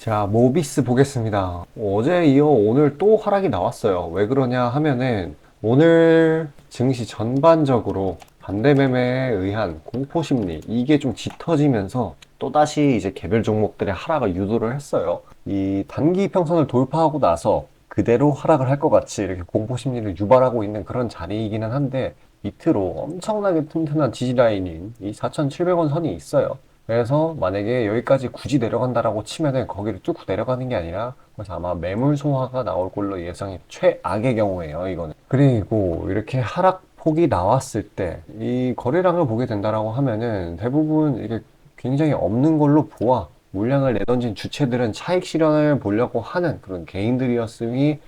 자, 모비스 보겠습니다. 어제 이어 오늘 또 하락이 나왔어요. 왜 그러냐 하면은 오늘 증시 전반적으로 반대 매매에 의한 공포 심리 이게 좀 짙어지면서 또다시 이제 개별 종목들의 하락을 유도를 했어요. 이 단기 평선을 돌파하고 나서 그대로 하락을 할 것 같이 이렇게 공포 심리를 유발하고 있는 그런 자리이기는 한데 밑으로 엄청나게 튼튼한 지지 라인인 이 4,700원 선이 있어요. 그래서 만약에 여기까지 굳이 내려간다라고 치면은 거기를 뚫고 내려가는 게 아니라 그래서 아마 매물 소화가 나올 걸로 예상이 최악의 경우예요, 이거는. 그리고 이렇게 하락폭이 나왔을 때 이 거래량을 보게 된다라고 하면은 대부분 이게 굉장히 없는 걸로 보아 물량을 내던진 주체들은 차익 실현을 보려고 하는 그런 개인들이었음이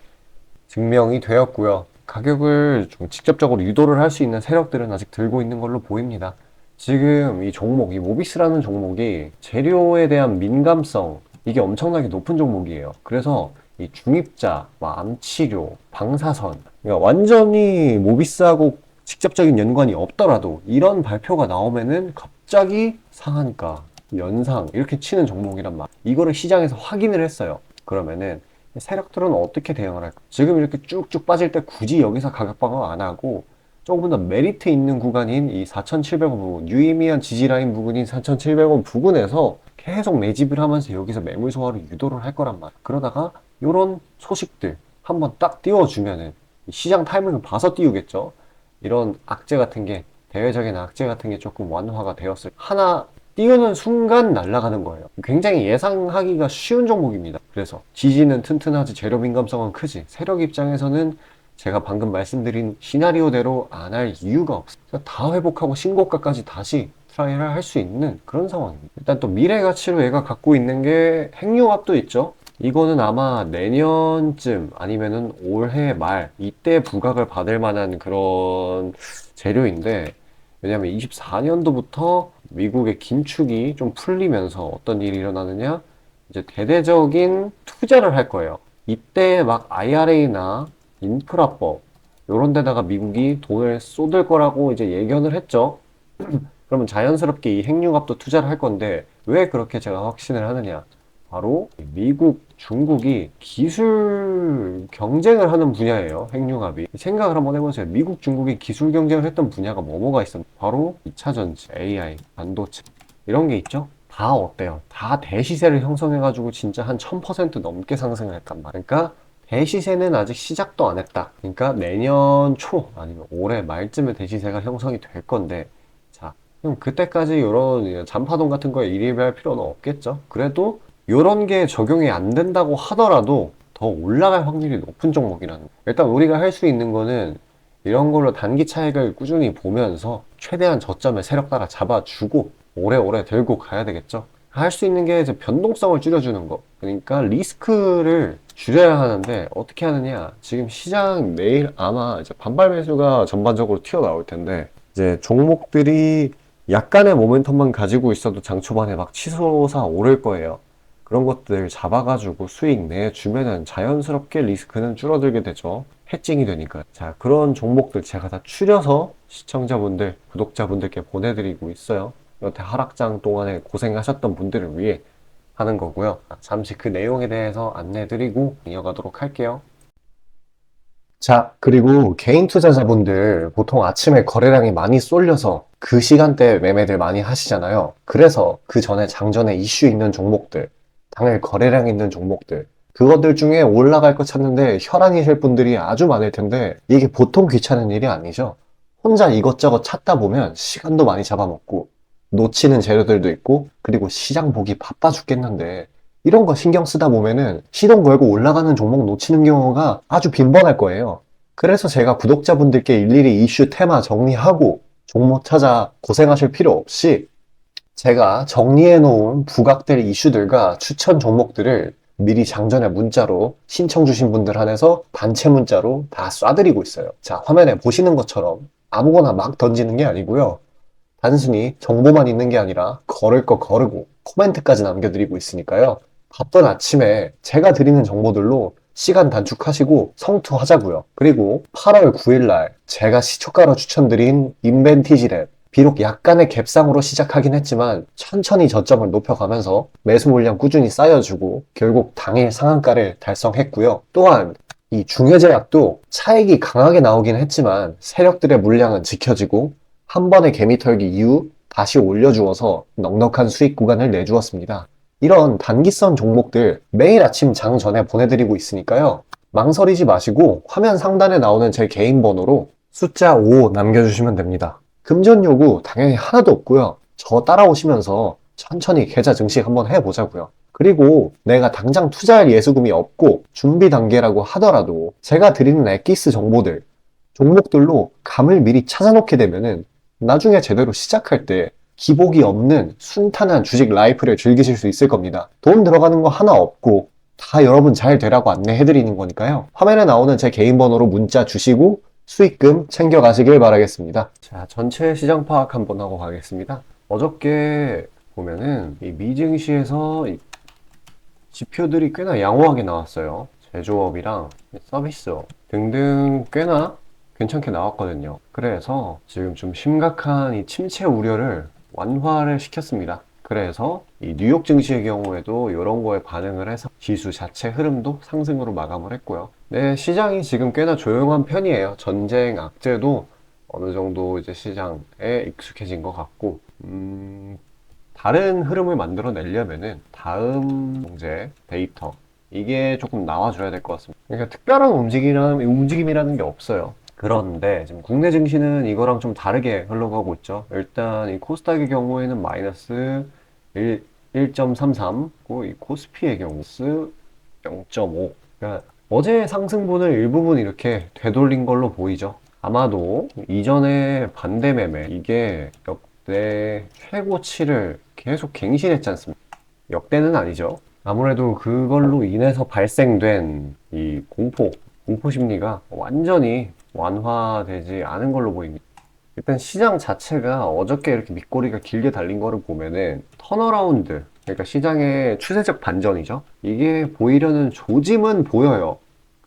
증명이 되었고요. 가격을 좀 직접적으로 유도를 할 수 있는 세력들은 아직 들고 있는 걸로 보입니다. 지금 이 종목, 이 모비스라는 종목이 재료에 대한 민감성, 이게 엄청나게 높은 종목이에요. 그래서 이 중입자, 암치료, 방사선, 그러니까 완전히 모비스하고 직접적인 연관이 없더라도 이런 발표가 나오면은 갑자기 상한가, 연상 이렇게 치는 종목이란 말. 이거를 시장에서 확인을 했어요. 그러면은 세력들은 어떻게 대응을 할까? 지금 이렇게 쭉쭉 빠질 때 굳이 여기서 가격 방어 안 하고 조금 더 메리트 있는 구간인 이 4,700원 부근, 유의미한 지지라인 부근인 4,700원 부근에서 계속 매집을 하면서 여기서 매물 소화를 유도를 할 거란 말이야. 그러다가 이런 소식들 한번 딱 띄워주면은 시장 타이밍을 봐서 띄우겠죠. 이런 악재 같은 게, 대외적인 악재 같은 게 조금 완화가 되었을 하나 띄우는 순간 날아가는 거예요. 굉장히 예상하기가 쉬운 종목입니다. 그래서 지지는 튼튼하지 재료 민감성은 크지. 세력 입장에서는 제가 방금 말씀드린 시나리오대로 안 할 이유가 없어요. 다 회복하고 신고가까지 다시 트라이를 할 수 있는 그런 상황입니다. 일단 또 미래 가치로 얘가 갖고 있는 게 핵융합도 있죠. 이거는 아마 내년쯤 아니면은 올해 말 이때 부각을 받을 만한 그런 재료인데, 왜냐면 24년도부터 미국의 긴축이 좀 풀리면서 어떤 일이 일어나느냐, 이제 대대적인 투자를 할 거예요. 이때 막 IRA나 인프라법 요런 데다가 미국이 돈을 쏟을 거라고 이제 예견을 했죠. 그러면 자연스럽게 이 핵융합도 투자를 할 건데 왜 그렇게 제가 확신을 하느냐? 바로 미국, 중국이 기술 경쟁을 하는 분야예요. 핵융합이. 생각을 한번 해보세요. 미국, 중국이 기술 경쟁을 했던 분야가 뭐가 있었나? 바로 2차 전지, AI, 반도체 이런 게 있죠. 다 어때요? 다 대시세를 형성해가지고 진짜 한 1000% 넘게 상승을 했단 말이에요. 그러니까 대시세는 아직 시작도 안 했다. 그러니까 내년 초 아니면 올해 말쯤에 대시세가 형성이 될 건데, 자, 그럼 그때까지 이런 잔파동 같은 거에 일희배할 필요는 없겠죠. 그래도 이런 게 적용이 안 된다고 하더라도 더 올라갈 확률이 높은 종목이라는 거예요. 일단 우리가 할 수 있는 거는 이런 걸로 단기 차익을 꾸준히 보면서 최대한 저점에 세력 따라 잡아주고 오래오래 들고 가야 되겠죠. 할 수 있는 게 이제 변동성을 줄여주는 거. 그러니까 리스크를 줄여야 하는데 어떻게 하느냐. 지금 시장 내일 아마 이제 반발 매수가 전반적으로 튀어나올 텐데, 이제 종목들이 약간의 모멘텀만 가지고 있어도 장 초반에 막 치솟아 오를 거예요. 그런 것들 잡아가지고 수익 내주면은 자연스럽게 리스크는 줄어들게 되죠. 해칭이 되니까. 자, 그런 종목들 제가 다 추려서 시청자분들, 구독자분들께 보내드리고 있어요. 여태 하락장 동안에 고생하셨던 분들을 위해 하는 거고요. 잠시 그 내용에 대해서 안내드리고 이어가도록 할게요. 자, 그리고 개인 투자자분들 보통 아침에 거래량이 많이 쏠려서 그 시간대에 매매들 많이 하시잖아요. 그래서 그 전에 장전에 이슈 있는 종목들, 당일 거래량 있는 종목들, 그것들 중에 올라갈 거 찾는데 혈안이실 분들이 아주 많을 텐데 이게 보통 귀찮은 일이 아니죠. 혼자 이것저것 찾다 보면 시간도 많이 잡아먹고 놓치는 재료들도 있고, 그리고 시장 보기 바빠 죽겠는데 이런 거 신경 쓰다 보면은 시동 걸고 올라가는 종목 놓치는 경우가 아주 빈번할 거예요. 그래서 제가 구독자분들께 일일이 이슈 테마 정리하고 종목 찾아 고생하실 필요 없이 제가 정리해 놓은 부각될 이슈들과 추천 종목들을 미리 장전에 문자로 신청 주신 분들 한해서 단체 문자로 다 쏴드리고 있어요. 자, 화면에 보시는 것처럼 아무거나 막 던지는 게 아니고요. 단순히 정보만 있는 게 아니라 걸을 거 거르고 코멘트까지 남겨드리고 있으니까요. 바쁜 아침에 제가 드리는 정보들로 시간 단축하시고 성투하자고요. 그리고 8월 9일 날 제가 시초가로 추천드린 인벤티지랩 비록 약간의 갭상으로 시작하긴 했지만 천천히 저점을 높여가면서 매수 물량 꾸준히 쌓여주고 결국 당일 상한가를 달성했고요. 또한 이 중해제약도 차익이 강하게 나오긴 했지만 세력들의 물량은 지켜지고 한 번의 개미 털기 이후 다시 올려주어서 넉넉한 수익 구간을 내주었습니다. 이런 단기성 종목들 매일 아침 장 전에 보내드리고 있으니까요. 망설이지 마시고 화면 상단에 나오는 제 개인 번호로 숫자 5 남겨주시면 됩니다. 금전 요구 당연히 하나도 없고요. 저 따라오시면서 천천히 계좌 증식 한번 해보자고요. 그리고 내가 당장 투자할 예수금이 없고 준비 단계라고 하더라도 제가 드리는 엑기스 정보들, 종목들로 감을 미리 찾아놓게 되면은 나중에 제대로 시작할 때 기복이 없는 순탄한 주식 라이프를 즐기실 수 있을 겁니다. 돈 들어가는 거 하나 없고 다 여러분 잘 되라고 안내해드리는 거니까요. 화면에 나오는 제 개인 번호로 문자 주시고 수익금 챙겨가시길 바라겠습니다. 자, 전체 시장 파악 한번 하고 가겠습니다. 어저께 보면은 이 미증시에서 지표들이 꽤나 양호하게 나왔어요. 제조업이랑 서비스업 등등 꽤나 괜찮게 나왔거든요. 그래서 지금 좀 심각한 이 침체 우려를 완화를 시켰습니다. 그래서 이 뉴욕 증시의 경우에도 이런 거에 반응을 해서 지수 자체 흐름도 상승으로 마감을 했고요. 네, 시장이 지금 꽤나 조용한 편이에요. 전쟁 악재도 어느 정도 이제 시장에 익숙해진 것 같고, 다른 흐름을 만들어내려면은 다음 경제 데이터 이게 조금 나와줘야 될 것 같습니다. 그러니까 특별한 움직임이라는 게 없어요. 그런데 지금 국내 증시는 이거랑 좀 다르게 흘러가고 있죠. 일단 이 코스닥의 경우에는 마이너스 1.33, 이 코스피의 경우 0.5. 그러니까 어제 상승분을 일부분 이렇게 되돌린 걸로 보이죠. 아마도 이전에 반대 매매 이게 역대 최고치를 계속 갱신했지 않습니까? 역대는 아니죠. 아무래도 그걸로 인해서 발생된 이 공포 심리가 완전히 완화되지 않은 걸로 보입니다. 일단 시장 자체가 어저께 이렇게 밑꼬리가 길게 달린 거를 보면은 턴어라운드, 그러니까 시장의 추세적 반전이죠. 이게 보이려는 조짐은 보여요.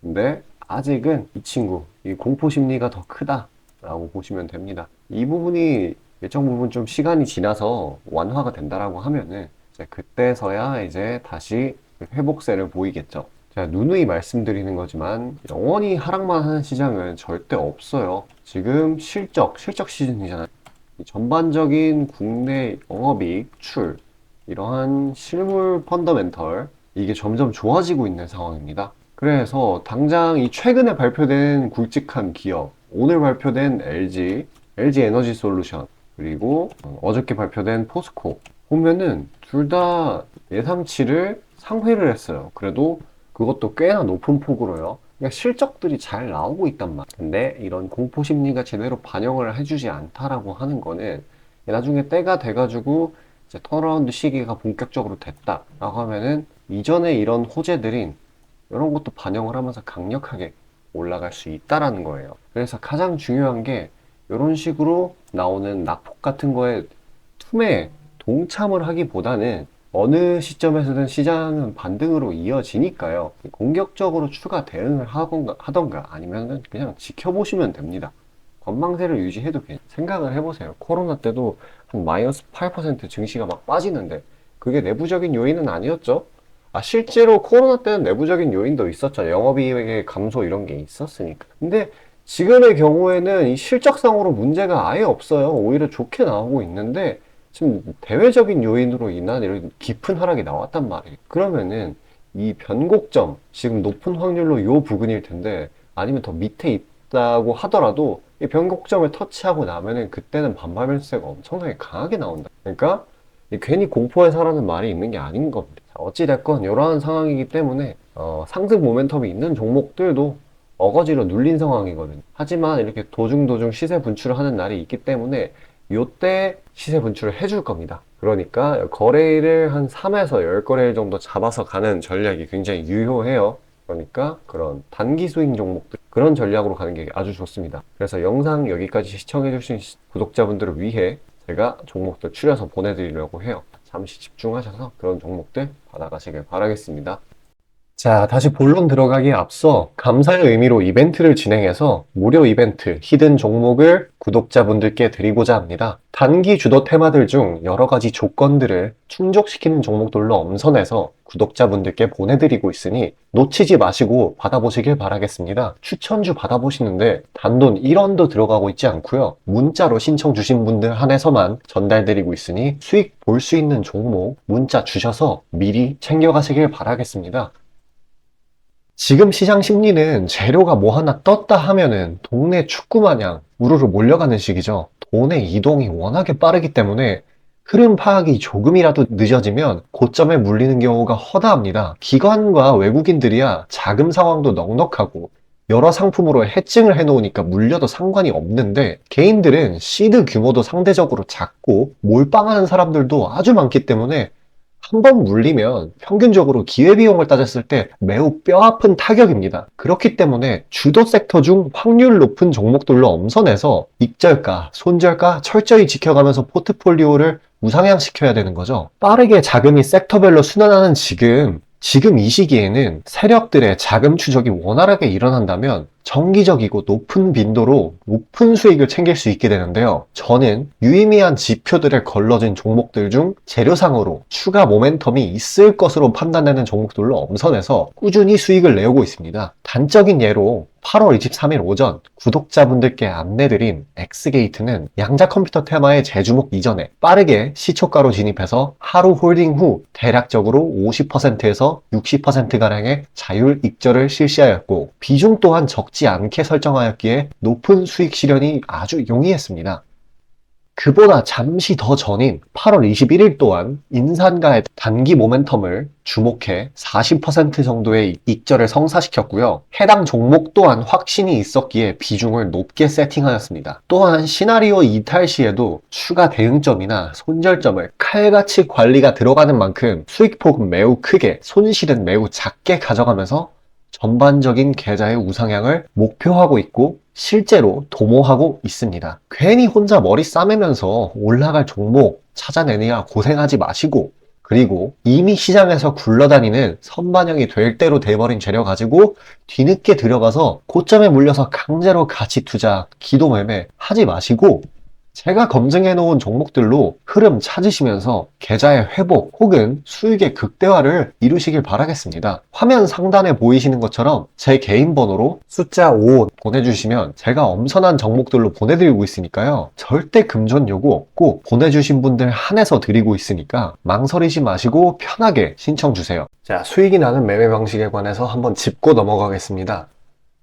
근데 아직은 이 친구, 이 공포 심리가 더 크다라고 보시면 됩니다. 이 부분이 일정 부분 좀 시간이 지나서 완화가 된다라고 하면은 이제 그때서야 이제 다시 회복세를 보이겠죠. 제가 누누이 말씀드리는 거지만 영원히 하락만 하는 시장은 절대 없어요. 지금 실적 시즌이잖아요. 전반적인 국내 영업이익, 출, 이러한 실물 펀더멘털 이게 점점 좋아지고 있는 상황입니다. 그래서 당장 이 최근에 발표된 굵직한 기업, 오늘 발표된 LG 에너지 솔루션, 그리고 어저께 발표된 포스코 보면은 둘 다 예상치를 상회를 했어요. 그래도 그것도 꽤나 높은 폭으로요. 그러니까 실적들이 잘 나오고 있단 말이에요. 근데 이런 공포 심리가 제대로 반영을 해주지 않다라고 하는 거는 나중에 때가 돼가지고 이제 턴어라운드 시기가 본격적으로 됐다라고 하면은 이전에 이런 호재들인 이런 것도 반영을 하면서 강력하게 올라갈 수 있다라는 거예요. 그래서 가장 중요한 게 이런 식으로 나오는 낙폭 같은 거에 툼에 동참을 하기보다는 어느 시점에서든 시장은 반등으로 이어지니까요. 공격적으로 추가 대응을 하던가 아니면 그냥 지켜보시면 됩니다. 건망세를 유지해도 생각을 해보세요. 코로나 때도 한 마이너스 8% 증시가 막 빠지는데 그게 내부적인 요인은 아니었죠? 실제로 코로나 때는 내부적인 요인도 있었죠. 영업이익의 감소 이런 게 있었으니까. 근데 지금의 경우에는 이 실적상으로 문제가 아예 없어요. 오히려 좋게 나오고 있는데 지금 대외적인 요인으로 인한 이런 깊은 하락이 나왔단 말이에요. 그러면은 이 변곡점, 지금 높은 확률로 요 부근일 텐데 아니면 더 밑에 있다고 하더라도 이 변곡점을 터치하고 나면은 그때는 반발 매수세가 엄청나게 강하게 나온다. 그러니까 괜히 공포에 사라는 말이 있는 게 아닌 겁니다. 어찌됐건 이러한 상황이기 때문에 상승 모멘텀이 있는 종목들도 어거지로 눌린 상황이거든요. 하지만 이렇게 도중도중 시세 분출을 하는 날이 있기 때문에 요때 시세 분출을 해줄 겁니다. 그러니까 거래일을 한 3에서 10거래일 정도 잡아서 가는 전략이 굉장히 유효해요. 그러니까 그런 단기 스윙 종목들 그런 전략으로 가는 게 아주 좋습니다. 그래서 영상 여기까지 시청해 주신 구독자분들을 위해 제가 종목들 추려서 보내드리려고 해요. 잠시 집중하셔서 그런 종목들 받아가시길 바라겠습니다. 자, 다시 본론 들어가기에 앞서 감사의 의미로 이벤트를 진행해서 무료 이벤트, 히든 종목을 구독자분들께 드리고자 합니다. 단기 주도 테마들 중 여러 가지 조건들을 충족시키는 종목들로 엄선해서 구독자분들께 보내드리고 있으니 놓치지 마시고 받아보시길 바라겠습니다. 추천주 받아보시는데 단돈 1원도 들어가고 있지 않고요. 문자로 신청 주신 분들 한해서만 전달드리고 있으니 수익 볼 수 있는 종목 문자 주셔서 미리 챙겨가시길 바라겠습니다. 지금 시장 심리는 재료가 뭐 하나 떴다 하면은 동네 축구 마냥 우르르 몰려가는 시기죠. 돈의 이동이 워낙에 빠르기 때문에 흐름 파악이 조금이라도 늦어지면 고점에 물리는 경우가 허다합니다. 기관과 외국인들이야 자금 상황도 넉넉하고 여러 상품으로 해증을 해놓으니까 물려도 상관이 없는데 개인들은 시드 규모도 상대적으로 작고 몰빵하는 사람들도 아주 많기 때문에 한 번 물리면 평균적으로 기회비용을 따졌을 때 매우 뼈아픈 타격입니다. 그렇기 때문에 주도 섹터 중 확률 높은 종목들로 엄선해서 익절가, 손절가 철저히 지켜가면서 포트폴리오를 우상향시켜야 되는 거죠. 빠르게 자금이 섹터별로 순환하는 지금 이 시기에는 세력들의 자금 추적이 원활하게 일어난다면 정기적이고 높은 빈도로 높은 수익을 챙길 수 있게 되는데요. 저는 유의미한 지표들에 걸러진 종목들 중 재료상으로 추가 모멘텀이 있을 것으로 판단되는 종목들로 엄선해서 꾸준히 수익을 내오고 있습니다. 단적인 예로 8월 23일 오전 구독자분들께 안내드린 엑스게이트는 양자 컴퓨터 테마의 재주목 이전에 빠르게 시초가로 진입해서 하루 홀딩 후 대략적으로 50%에서 60%가량의 자율 익절을 실시하였고 비중 또한 적지 않게 설정하였기에 높은 수익 실현이 아주 용이했습니다. 그보다 잠시 더 전인 8월 21일 또한 인산가의 단기 모멘텀을 주목해 40% 정도의 익절을 성사시켰고요. 해당 종목 또한 확신이 있었기에 비중을 높게 세팅하였습니다. 또한 시나리오 이탈 시에도 추가 대응점이나 손절점을 칼같이 관리가 들어가는 만큼 수익폭은 매우 크게, 손실은 매우 작게 가져가면서 전반적인 계좌의 우상향을 목표하고 있고 실제로 도모하고 있습니다. 괜히 혼자 머리 싸매면서 올라갈 종목 찾아내느냐 고생하지 마시고 그리고 이미 시장에서 굴러다니는 선반영이 될 대로 돼버린 재료 가지고 뒤늦게 들어가서 고점에 물려서 강제로 가치 투자, 기도 매매 하지 마시고 제가 검증해 놓은 종목들로 흐름 찾으시면서 계좌의 회복 혹은 수익의 극대화를 이루시길 바라겠습니다. 화면 상단에 보이시는 것처럼 제 개인 번호로 숫자 5 보내주시면 제가 엄선한 종목들로 보내드리고 있으니까요. 절대 금전 요구 없고 보내주신 분들 한해서 드리고 있으니까 망설이지 마시고 편하게 신청 주세요. 자, 수익이 나는 매매 방식에 관해서 한번 짚고 넘어가겠습니다.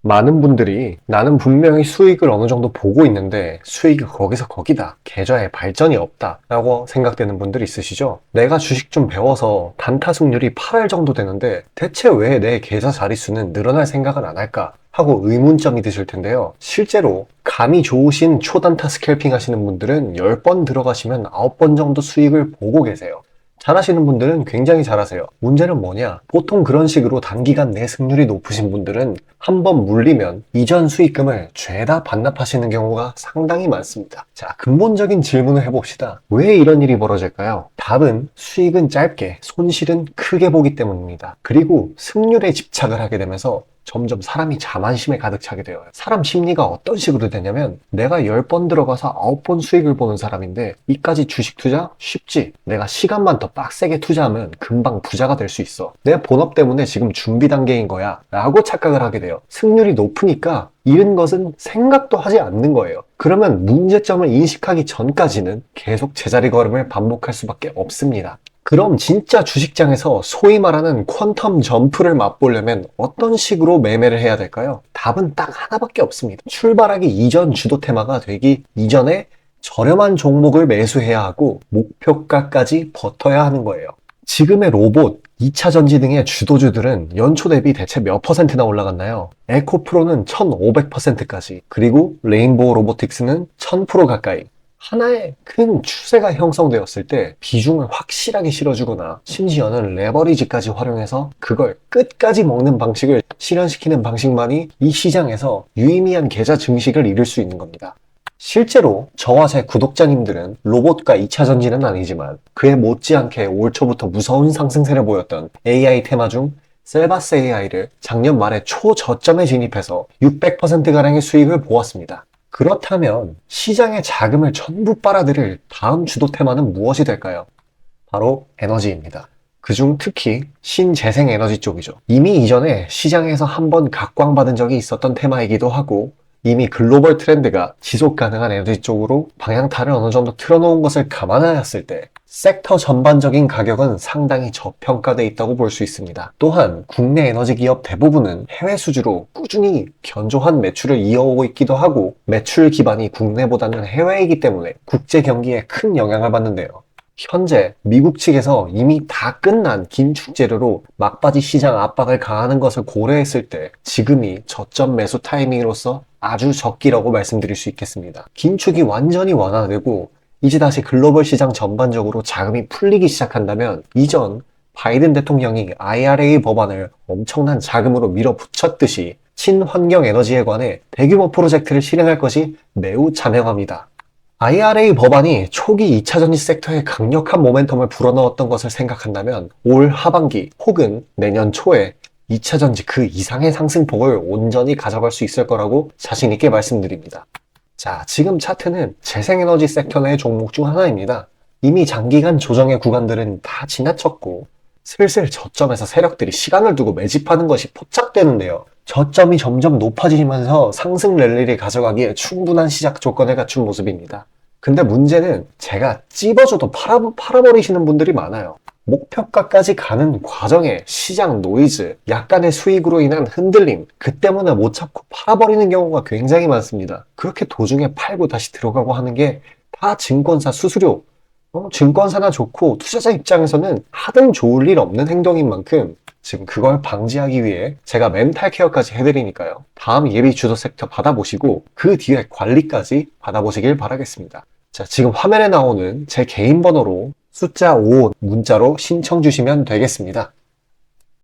많은 분들이 나는 분명히 수익을 어느 정도 보고 있는데 수익이 거기서 거기다. 계좌에 발전이 없다. 라고 생각되는 분들 있으시죠? 내가 주식 좀 배워서 단타 승률이 8할 정도 되는데 대체 왜 내 계좌 자릿수는 늘어날 생각은 안 할까? 하고 의문점이 드실 텐데요. 실제로 감이 좋으신 초단타 스캘핑 하시는 분들은 10번 들어가시면 9번 정도 수익을 보고 계세요. 잘하시는 분들은 굉장히 잘하세요. 문제는 뭐냐? 보통 그런 식으로 단기간 내 승률이 높으신 분들은 한번 물리면 이전 수익금을 죄다 반납하시는 경우가 상당히 많습니다. 자, 근본적인 질문을 해봅시다. 왜 이런 일이 벌어질까요? 답은 수익은 짧게, 손실은 크게 보기 때문입니다. 그리고 승률에 집착을 하게 되면서 점점 사람이 자만심에 가득 차게 돼요. 사람 심리가 어떤 식으로 되냐면 내가 10번 들어가서 9번 수익을 보는 사람인데 이까지 주식 투자? 쉽지. 내가 시간만 더 빡세게 투자하면 금방 부자가 될 수 있어. 내 본업 때문에 지금 준비 단계인 거야 라고 착각을 하게 돼요. 승률이 높으니까 잃은 것은 생각도 하지 않는 거예요. 그러면 문제점을 인식하기 전까지는 계속 제자리 걸음을 반복할 수밖에 없습니다. 그럼 진짜 주식장에서 소위 말하는 퀀텀 점프를 맛보려면 어떤 식으로 매매를 해야 될까요? 답은 딱 하나밖에 없습니다. 출발하기 이전 주도 테마가 되기 이전에 저렴한 종목을 매수해야 하고 목표가까지 버텨야 하는 거예요. 지금의 로봇, 2차 전지 등의 주도주들은 연초 대비 대체 몇 퍼센트나 올라갔나요? 에코프로는 1500%까지, 그리고 레인보우 로보틱스는 1000% 가까이. 하나의 큰 추세가 형성되었을 때 비중을 확실하게 실어주거나 심지어는 레버리지까지 활용해서 그걸 끝까지 먹는 방식을 실현시키는 방식만이 이 시장에서 유의미한 계좌 증식을 이룰 수 있는 겁니다. 실제로 저와 제 구독자님들은 로봇과 2차 전지는 아니지만 그에 못지않게 올 초부터 무서운 상승세를 보였던 AI 테마 중 셀바스 AI를 작년 말에 초저점에 진입해서 600%가량의 수익을 보았습니다. 그렇다면 시장의 자금을 전부 빨아들일 다음 주도 테마는 무엇이 될까요? 바로 에너지입니다. 그중 특히 신재생에너지 쪽이죠. 이미 이전에 시장에서 한번 각광받은 적이 있었던 테마이기도 하고 이미 글로벌 트렌드가 지속 가능한 에너지 쪽으로 방향타를 어느 정도 틀어놓은 것을 감안하였을 때 섹터 전반적인 가격은 상당히 저평가되어 있다고 볼 수 있습니다. 또한 국내 에너지 기업 대부분은 해외 수주로 꾸준히 견조한 매출을 이어오고 있기도 하고 매출 기반이 국내보다는 해외이기 때문에 국제 경기에 큰 영향을 받는데요. 현재 미국 측에서 이미 다 끝난 긴축 재료로 막바지 시장 압박을 가하는 것을 고려했을 때 지금이 저점 매수 타이밍으로서 아주 적기라고 말씀드릴 수 있겠습니다. 긴축이 완전히 완화되고 이제 다시 글로벌 시장 전반적으로 자금이 풀리기 시작한다면 이전 바이든 대통령이 IRA 법안을 엄청난 자금으로 밀어붙였듯이 친환경 에너지에 관해 대규모 프로젝트를 실행할 것이 매우 자명합니다. IRA 법안이 초기 2차전지 섹터에 강력한 모멘텀을 불어넣었던 것을 생각한다면 올 하반기 혹은 내년 초에 2차전지 그 이상의 상승폭을 온전히 가져갈 수 있을 거라고 자신있게 말씀드립니다. 자, 지금 차트는 재생에너지 섹터 내 종목 중 하나입니다. 이미 장기간 조정의 구간들은 다 지나쳤고 슬슬 저점에서 세력들이 시간을 두고 매집하는 것이 포착되는데요. 저점이 점점 높아지면서 상승 랠리를 가져가기에 충분한 시작 조건을 갖춘 모습입니다. 근데 문제는 제가 찝어줘도 팔아버리시는 분들이 많아요. 목표가까지 가는 과정에 시장 노이즈, 약간의 수익으로 인한 흔들림, 그 때문에 못 참고 팔아버리는 경우가 굉장히 많습니다. 그렇게 도중에 팔고 다시 들어가고 하는 게 다 증권사 수수료, 증권사나 좋고 투자자 입장에서는 하등 좋을 일 없는 행동인 만큼 지금 그걸 방지하기 위해 제가 멘탈 케어까지 해드리니까요. 다음 예비 주도 섹터 받아보시고 그 뒤에 관리까지 받아보시길 바라겠습니다. 자, 지금 화면에 나오는 제 개인 번호로 숫자 5 문자로 신청 주시면 되겠습니다.